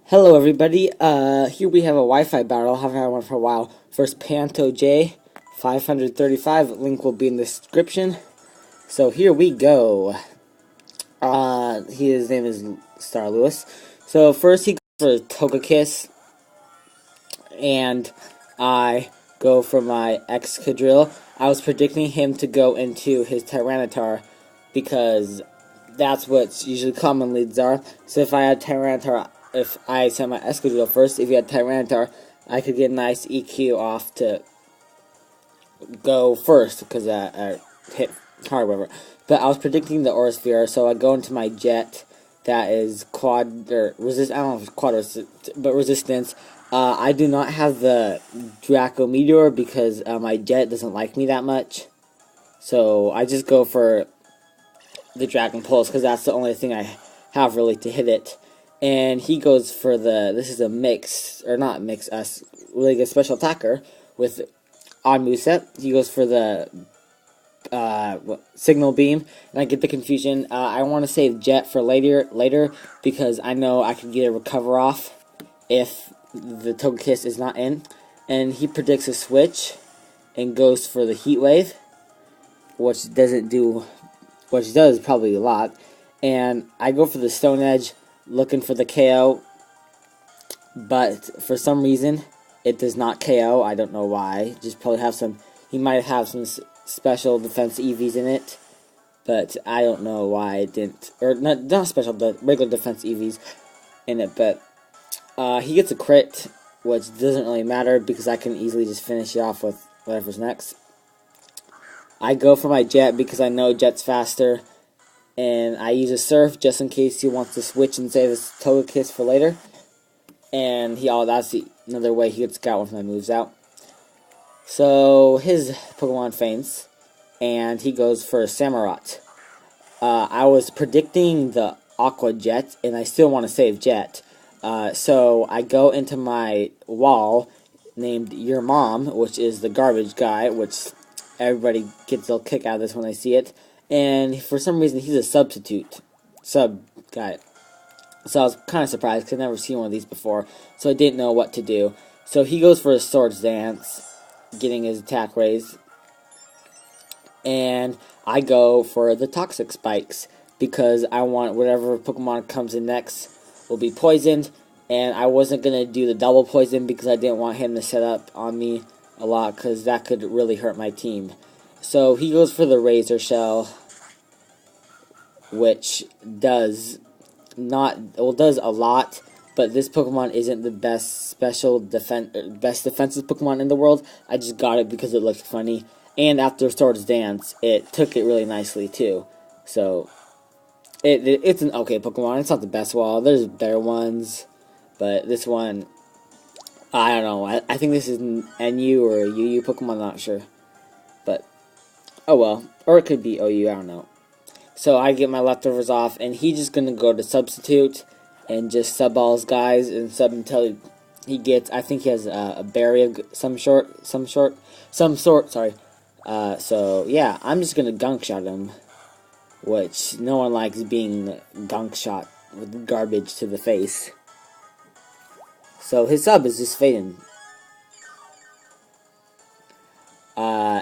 Hello everybody, here we have a Wi-Fi battle. Haven't had one for a while. First Pantoja535, link will be in the description. So here we go. His name is Star Lewis. So first he goes for Togekiss, and I go for my Excadrill. I was predicting him to go into his Tyranitar, because that's what usually common leads are. So if I had Tyranitar, if I sent my Excadrill first, if you had Tyranitar, I could get a nice EQ off to go first, because I hit hard, whatever. But I was predicting the Aurasphere, so I go into my Jet, that is quad, or resist, I don't know if it's quad but resistance. I do not have the Draco Meteor, because my Jet doesn't like me that much. So I just go for the Dragon Pulse, because that's the only thing I have really to hit it. And he goes for this is a mix, or not mix, really good special attacker with odd moveset. He goes for the Signal Beam, and I get the confusion. I want to save Jet for later, because I know I can get a recover off if the Togekiss is not in. And he predicts a switch and goes for the Heat Wave, which doesn't do, which does probably a lot. And I go for the Stone Edge, looking for the KO, but for some reason it does not KO. I don't know why. Just probably have some. He might have some special defense EVs in it, but I don't know why it didn't. Or not special, the regular defense EVs in it. But he gets a crit, which doesn't really matter because I can easily just finish it off with whatever's next. I go for my Jet because I know Jet's faster. And I use a Surf just in case he wants to switch and save his Togekiss for later. And that's another way he gets got one of my moves out. So his Pokemon faints, and he goes for Samurott. I was predicting the Aqua Jet, and I still want to save Jet. So I go into my wall named Your Mom, which is the garbage guy, which everybody gets a kick out of this when they see it. And for some reason, he's a sub guy. So I was kind of surprised because I've never seen one of these before. So I didn't know what to do. So he goes for a Swords Dance, getting his attack raised. And I go for the Toxic Spikes, because I want whatever Pokemon comes in next will be poisoned. And I wasn't going to do the double poison because I didn't want him to set up on me a lot, because that could really hurt my team. So he goes for the Razor Shell, which does a lot, but this Pokemon isn't the best best defensive Pokemon in the world. I just got it because it looked funny, and after Swords Dance, it took it really nicely too. So it's an okay Pokemon. It's not the best wall. There's better ones, but this one, I don't know. I think this is an NU or a UU Pokemon. I'm not sure, but oh well, or it could be OU, I don't know. So I get my leftovers off, and he's just gonna go to Substitute and just sub all his guys and sub until he gets. I think he has a berry of some sort. Sorry. So yeah, I'm just gonna gunk shot him, which no one likes being gunk shot with garbage to the face. So his sub is just fading.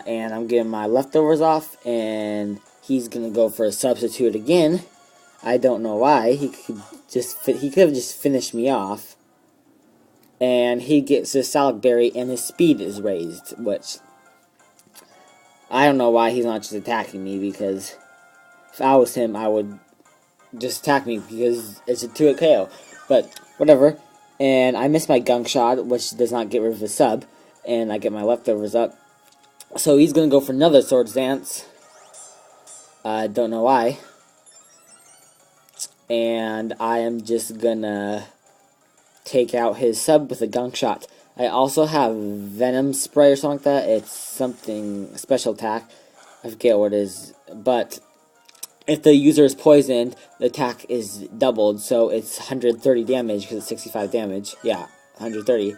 And I'm getting my leftovers off, and he's gonna go for a Substitute again. I don't know why. He could have just finished me off. And he gets his Salic Berry, and his speed is raised, which I don't know why he's not just attacking me, because if I was him, I would just attack me because it's a 2-hit KO. But whatever. And I miss my Gunk Shot, which does not get rid of the sub, and I get my leftovers up. So he's going to go for another Swords Dance. I don't know why. And I am just going to take out his sub with a Gunk Shot. I also have Venom Spray or something like that. It's something, special attack. I forget what it is. But if the user is poisoned, the attack is doubled. So it's 130 damage because it's 65 damage. Yeah, 130.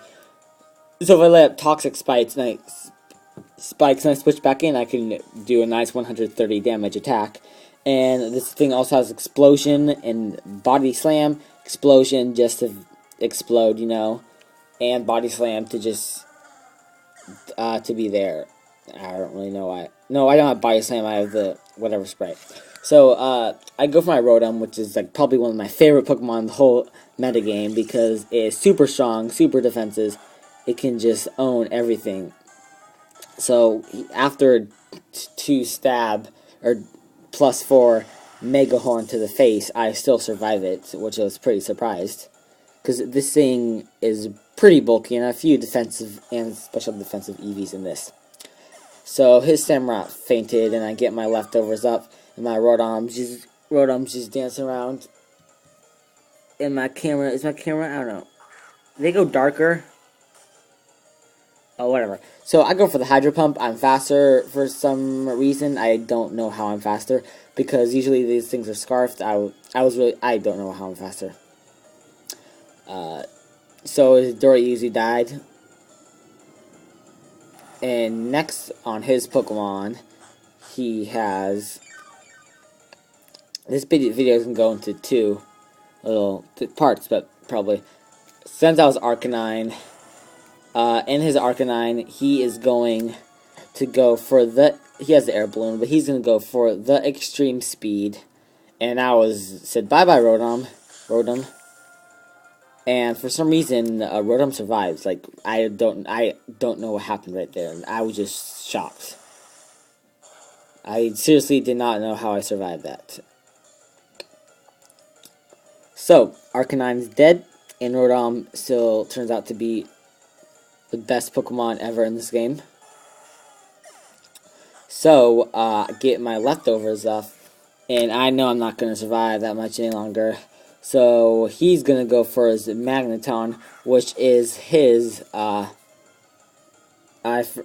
So if I let up Toxic Spikes and I switch back in, I can do a nice 130 damage attack. And this thing also has Explosion and Body Slam. Explosion just to explode, you know, and body slam to just to be there. I don't really know why. No, I don't have body slam. I have the whatever spray. So I go for my Rotom, which is like probably one of my favorite Pokemon in the whole metagame because it is super strong, super defensive. It can just own everything. So after 2 stab or +4 Mega Horn to the face, I still survive it, which I was pretty surprised. Because this thing is pretty bulky and a few defensive and special defensive EVs in this. So his Samurott fainted and I get my leftovers up and my Rotom's just dancing around. And my camera, is my camera? I don't know. They go darker. Oh, whatever. So I go for the Hydro Pump. I'm faster for some reason. I don't know how I'm faster because usually these things are scarfed. I don't know how I'm faster. So Dory usually died. And next on his Pokemon, he has... This video can go into 2 little parts, but probably. Since I was Arcanine, in his Arcanine, he is going to go for the... He has the air balloon, but he's going to go for the extreme speed. And I said bye-bye, Rotom. And for some reason, Rotom survives. Like, I don't know what happened right there. And I was just shocked. I seriously did not know how I survived that. So, Arcanine's dead, and Rotom still turns out to be the best Pokemon ever in this game. So, I get my leftovers up, and I know I'm not going to survive that much any longer. So, he's going to go for his Magneton, which is his, I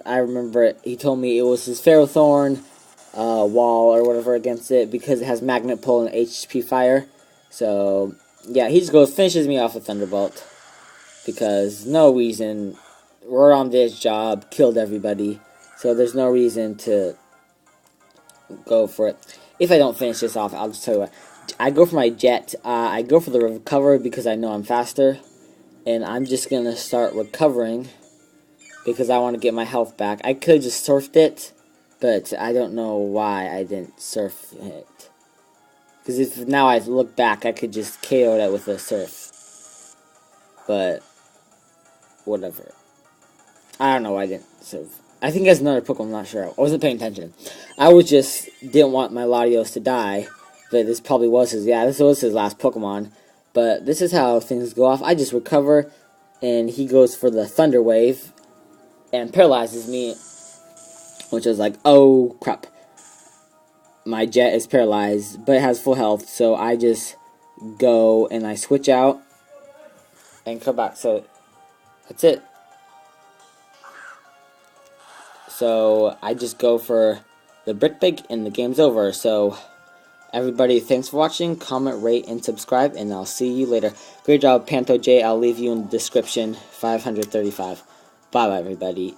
remember it, he told me it was his Ferrothorn wall or whatever against it, because it has Magnet Pull and HP Fire. So, yeah, he just finishes me off with Thunderbolt, because no reason. Rotom did his job, killed everybody, so there's no reason to go for it. If I don't finish this off, I'll just tell you what. I go for my Jet. I go for the Recover because I know I'm faster, and I'm just going to start recovering because I want to get my health back. I could have just surfed it, but I don't know why I didn't surf it. Because if now I look back, I could just KO that with a surf. But, whatever. I don't know why I didn't surf. I think that's another Pokemon, I'm not sure. I wasn't paying attention. I didn't want my Latios to die. But this probably was his, this was his last Pokemon. But this is how things go off. I just recover, and he goes for the Thunder Wave, and paralyzes me. Which is like, oh crap. My Jet is paralyzed, but it has full health, so I just go and I switch out and come back. So that's it. So I just go for the Brick Big and the game's over. So everybody, thanks for watching. Comment, rate, and subscribe, and I'll see you later. Great job, Pantoja. I'll leave you in the description. 535. Bye bye everybody.